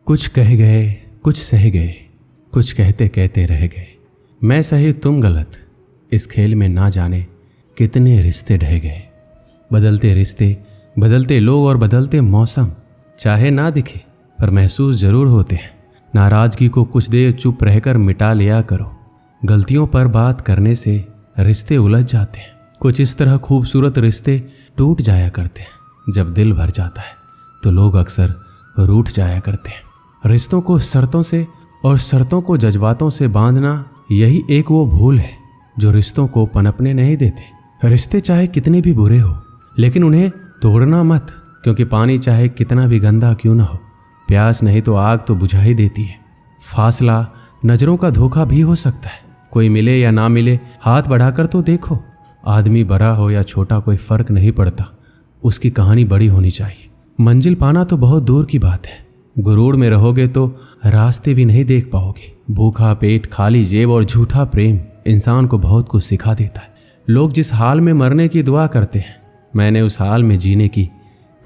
कुछ कह गए, कुछ सह गए, कुछ कहते कहते रह गए। मैं सही तुम गलत, इस खेल में ना जाने कितने रिश्ते ढह गए। बदलते रिश्ते, बदलते लोग और बदलते मौसम, चाहे ना दिखे पर महसूस जरूर होते हैं। नाराजगी को कुछ देर चुप रहकर मिटा लिया करो। गलतियों पर बात करने से रिश्ते उलझ जाते हैं। कुछ इस तरह खूबसूरत रिश्ते टूट जाया करते हैं। जब दिल भर जाता है तो लोग अक्सर रूठ जाया करते हैं। रिश्तों को शर्तों से और शर्तों को जज्बातों से बांधना, यही एक वो भूल है जो रिश्तों को पनपने नहीं देते। रिश्ते चाहे कितने भी बुरे हो, लेकिन उन्हें तोड़ना मत, क्योंकि पानी चाहे कितना भी गंदा क्यों ना हो, प्यास नहीं तो आग तो बुझा ही देती है। फासला नजरों का धोखा भी हो सकता है। कोई मिले या ना मिले, हाथ बढ़ाकर तो देखो। आदमी बड़ा हो या छोटा कोई फर्क नहीं पड़ता, उसकी कहानी बड़ी होनी चाहिए। मंजिल पाना तो बहुत दूर की बात है। गुरूर में रहोगे तो रास्ते भी नहीं देख पाओगे। भूखा पेट, खाली जेब और झूठा प्रेम इंसान को बहुत कुछ सिखा देता है। लोग जिस हाल में मरने की दुआ करते हैं, मैंने उस हाल में जीने की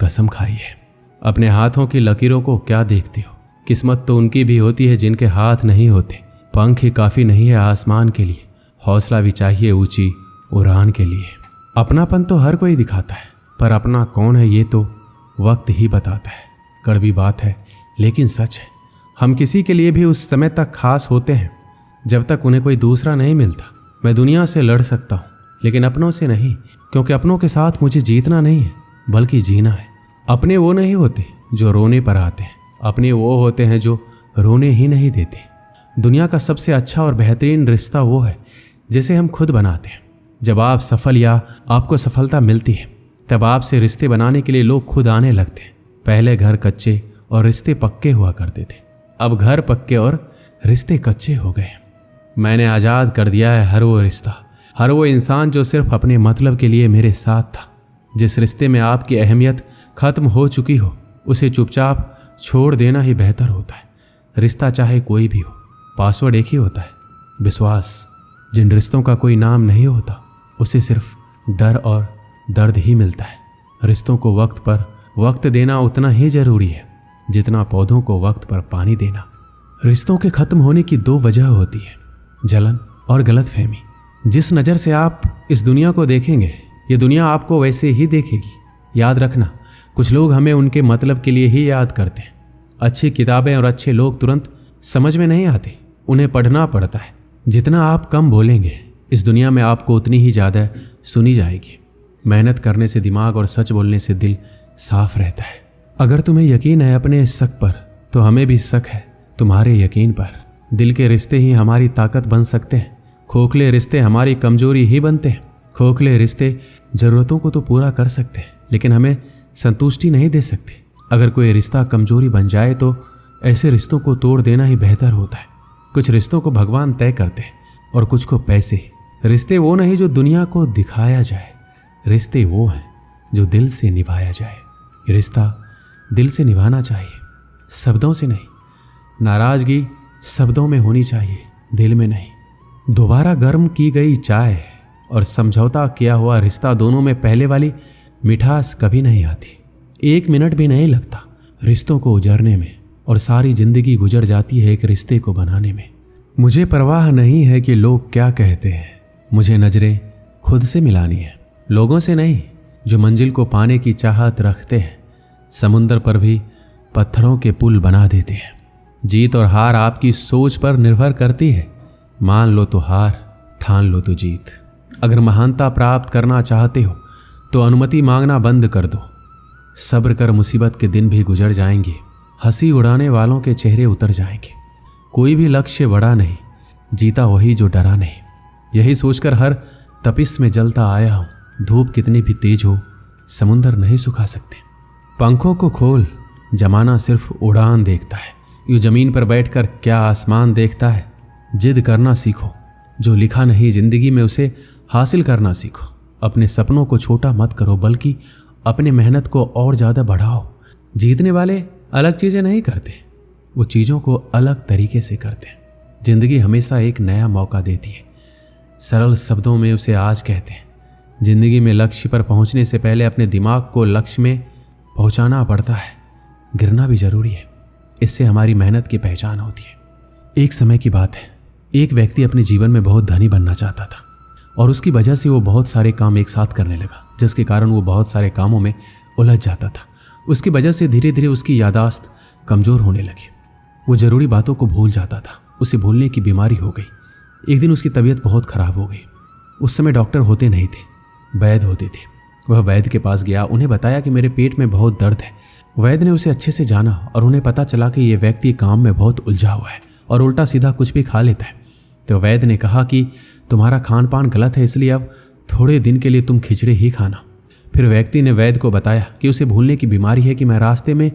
कसम खाई है। अपने हाथों की लकीरों को क्या देखते हो? किस्मत तो उनकी भी होती है जिनके हाथ नहीं होते। पंख ही काफ़ी नहीं है आसमान के लिए, हौसला भी चाहिए ऊंची उड़ान के लिए। अपनापन तो हर कोई दिखाता है, पर अपना कौन है ये तो वक्त ही बताता है। कड़वी बात है लेकिन सच है। हम किसी के लिए भी उस समय तक खास होते हैं जब तक उन्हें कोई दूसरा नहीं मिलता। मैं दुनिया से लड़ सकता हूँ, लेकिन अपनों से नहीं, क्योंकि अपनों के साथ मुझे जीतना नहीं है बल्कि जीना है। अपने वो नहीं होते जो रोने पर आते हैं, अपने वो होते हैं जो रोने ही नहीं देते। दुनिया का सबसे अच्छा और बेहतरीन रिश्ता वो है जिसे हम खुद बनाते हैं। जब आप सफल या आपको सफलता मिलती है, तब आपसे रिश्ते बनाने के लिए लोग खुद आने लगते हैं। पहले घर कच्चे और रिश्ते पक्के हुआ करते थे, अब घर पक्के और रिश्ते कच्चे हो गए। मैंने आज़ाद कर दिया है हर वो रिश्ता, हर वो इंसान जो सिर्फ अपने मतलब के लिए मेरे साथ था। जिस रिश्ते में आपकी अहमियत खत्म हो चुकी हो, उसे चुपचाप छोड़ देना ही बेहतर होता है। रिश्ता चाहे कोई भी हो, पासवर्ड एक ही होता है, विश्वास। जिन रिश्तों का कोई नाम नहीं होता, उसे सिर्फ डर और दर्द ही मिलता है। रिश्तों को वक्त पर वक्त देना उतना ही जरूरी है जितना पौधों को वक्त पर पानी देना। रिश्तों के खत्म होने की दो वजह होती है, जलन और गलतफहमी। जिस नज़र से आप इस दुनिया को देखेंगे, ये दुनिया आपको वैसे ही देखेगी। याद रखना, कुछ लोग हमें उनके मतलब के लिए ही याद करते हैं। अच्छी किताबें और अच्छे लोग तुरंत समझ में नहीं आते, उन्हें पढ़ना पड़ता है। जितना आप कम बोलेंगे, इस दुनिया में आपको उतनी ही ज़्यादा सुनी जाएगी। मेहनत करने से दिमाग और सच बोलने से दिल साफ रहता है। अगर तुम्हें यकीन है अपने शक पर, तो हमें भी शक है तुम्हारे यकीन पर। दिल के रिश्ते ही हमारी ताकत बन सकते हैं, खोखले रिश्ते हमारी कमजोरी ही बनते हैं। खोखले रिश्ते ज़रूरतों को तो पूरा कर सकते हैं, लेकिन हमें संतुष्टि नहीं दे सकते। अगर कोई रिश्ता कमजोरी बन जाए तो ऐसे रिश्तों को तोड़ देना ही बेहतर होता है। कुछ रिश्तों को भगवान तय करते हैं और कुछ को पैसे। रिश्ते वो नहीं जो दुनिया को दिखाया जाए, रिश्ते वो हैं जो दिल से निभाया जाए। रिश्ता दिल से निभाना चाहिए, शब्दों से नहीं। नाराजगी शब्दों में होनी चाहिए, दिल में नहीं। दोबारा गर्म की गई चाय और समझौता किया हुआ रिश्ता, दोनों में पहले वाली मिठास कभी नहीं आती। 1 मिनट भी नहीं लगता रिश्तों को उजरने में, और सारी जिंदगी गुजर जाती है एक रिश्ते को बनाने में। मुझे परवाह नहीं है कि लोग क्या कहते हैं, मुझे नजरें खुद से मिलानी है, लोगों से नहीं जो मंजिल को पाने की चाहत रखते हैं। समुंदर पर भी पत्थरों के पुल बना देते हैं। जीत और हार आपकी सोच पर निर्भर करती है। मान लो तो हार, ठान लो तो जीत। अगर महानता प्राप्त करना चाहते हो तो अनुमति मांगना बंद कर दो। सब्र कर, मुसीबत के दिन भी गुजर जाएंगे, हंसी उड़ाने वालों के चेहरे उतर जाएंगे। कोई भी लक्ष्य बड़ा नहीं, जीता वही जो डरा नहीं। यही सोचकर हर तपिश में जलता आया हूँ। धूप कितनी भी तेज हो, समुंदर नहीं सुखा सकते। पंखों को खोल, जमाना सिर्फ उड़ान देखता है। यूं जमीन पर बैठकर क्या आसमान देखता है। जिद करना सीखो, जो लिखा नहीं जिंदगी में उसे हासिल करना सीखो। अपने सपनों को छोटा मत करो, बल्कि अपने मेहनत को और ज़्यादा बढ़ाओ। जीतने वाले अलग चीज़ें नहीं करते, वो चीज़ों को अलग तरीके से करते हैं। जिंदगी हमेशा एक नया मौका देती है, सरल शब्दों में उसे आज कहते हैं। जिंदगी में लक्ष्य पर पहुंचने से पहले अपने दिमाग को लक्ष्य में पहुंचाना पड़ता है। गिरना भी जरूरी है, इससे हमारी मेहनत की पहचान होती है। एक समय की बात है, एक व्यक्ति अपने जीवन में बहुत धनी बनना चाहता था और उसकी वजह से वो बहुत सारे काम एक साथ करने लगा, जिसके कारण वो बहुत सारे कामों में उलझ जाता था। उसकी वजह से धीरे धीरे उसकी याददाश्त कमज़ोर होने लगी। वो ज़रूरी बातों को भूल जाता था। उसे भूलने की बीमारी हो गई। एक दिन उसकी तबीयत बहुत ख़राब हो गई। उस समय डॉक्टर होते नहीं थे, वैद्य होते थे। वह वैद्य के पास गया, उन्हें बताया कि मेरे पेट में बहुत दर्द है। वैद्य ने उसे अच्छे से जाना और उन्हें पता चला कि ये व्यक्ति काम में बहुत उलझा हुआ है और उल्टा सीधा कुछ भी खा लेता है। तो वैद्य ने कहा कि तुम्हारा खान पान गलत है, इसलिए अब थोड़े दिन के लिए तुम खिचड़ी ही खाना। फिर व्यक्ति ने वैद्य को बताया कि उसे भूलने की बीमारी है, कि मैं रास्ते में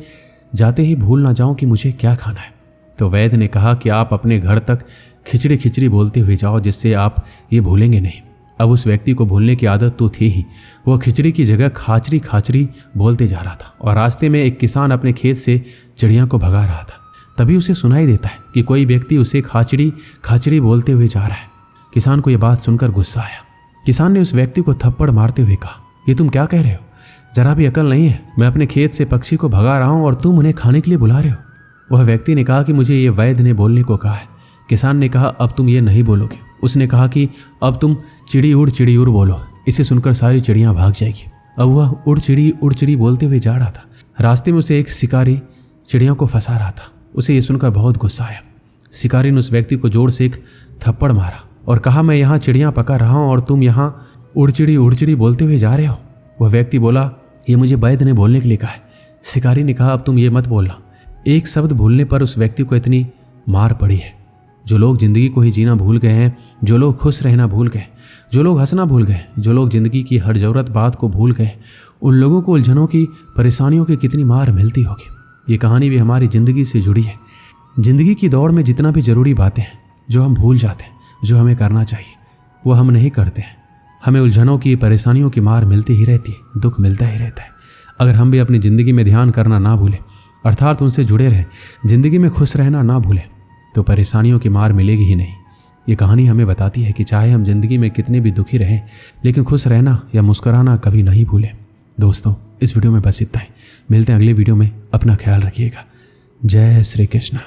जाते ही भूल ना जाऊं कि मुझे क्या खाना है। तो वैद्य ने कहा कि आप अपने घर तक खिचड़ी खिचड़ी बोलते हुए जाओ, जिससे आप ये भूलेंगे नहीं। अब उस व्यक्ति को भूलने की आदत तो थी ही, वह खिचड़ी की जगह खाचरी खाचरी बोलते जा रहा था। और रास्ते में एक किसान अपने खेत से चिड़िया को भगा रहा था। तभी उसे सुनाई देता है कि कोई व्यक्ति उसे खाचड़ी खाचड़ी बोलते हुए जा रहा है। किसान को यह बात सुनकर गुस्सा आया। किसान ने उस व्यक्ति को थप्पड़ मारते हुए कहा, ये तुम क्या कह रहे हो? जरा भी अकल नहीं है। मैं अपने खेत से पक्षी को भगा रहा हूं और तुम उन्हें खाने के लिए बुला रहे हो। वह व्यक्ति ने कहा कि मुझे ये वैद्य ने बोलने को कहा है। किसान ने कहा, अब तुम ये नहीं बोलोगे। उसने कहा कि अब तुम चिड़ी उड़ बोलो। इसे सुनकर सारी चिड़ियाँ भाग जाएगी। अब वह उड़ चिड़ी बोलते हुए जा रहा था। रास्ते में उसे एक शिकारी चिड़ियों को फंसा रहा था। उसे ये सुनकर बहुत गुस्सा आया। शिकारी ने उस व्यक्ति को जोर से एक थप्पड़ मारा और कहा, मैं यहाँ चिड़ियाँ पकड़ रहा हूँ और तुम यहाँ उड़ चिड़ी बोलते हुए जा रहे हो। वह व्यक्ति बोला, ये मुझे वैद्य ने बोलने के लिए कहा है। शिकारी ने कहा, अब तुम ये मत बोलना। एक शब्द भूलने पर उस व्यक्ति को इतनी मार पड़ी है। जो लोग जिंदगी को ही जीना भूल गए हैं, जो लोग खुश रहना भूल गए, जो लोग हंसना भूल गए, जो लोग जिंदगी की हर जरूरत बात को भूल गए, उन लोगों को उलझनों की परेशानियों की कितनी मार मिलती होगी। ये कहानी भी हमारी ज़िंदगी से जुड़ी है। जिंदगी की दौड़ में जितना भी ज़रूरी बातें हैं जो हम भूल जाते हैं, जो हमें करना चाहिए, वो हम नहीं करते हैं। हमें उलझनों की परेशानियों की मार मिलती ही रहती है, दुख मिलता ही रहता है। अगर हम भी अपनी ज़िंदगी में ध्यान करना ना भूलें, अर्थात उनसे जुड़े रहें, ज़िंदगी में खुश रहना ना भूलें, तो परेशानियों की मार मिलेगी ही नहीं। ये कहानी हमें बताती है कि चाहे हम जिंदगी में कितने भी दुखी रहें, लेकिन खुश रहना या मुस्कुराना कभी नहीं भूलें। दोस्तों, इस वीडियो में बस इतना ही। मिलते हैं अगले वीडियो में। अपना ख्याल रखिएगा। जय श्री कृष्ण।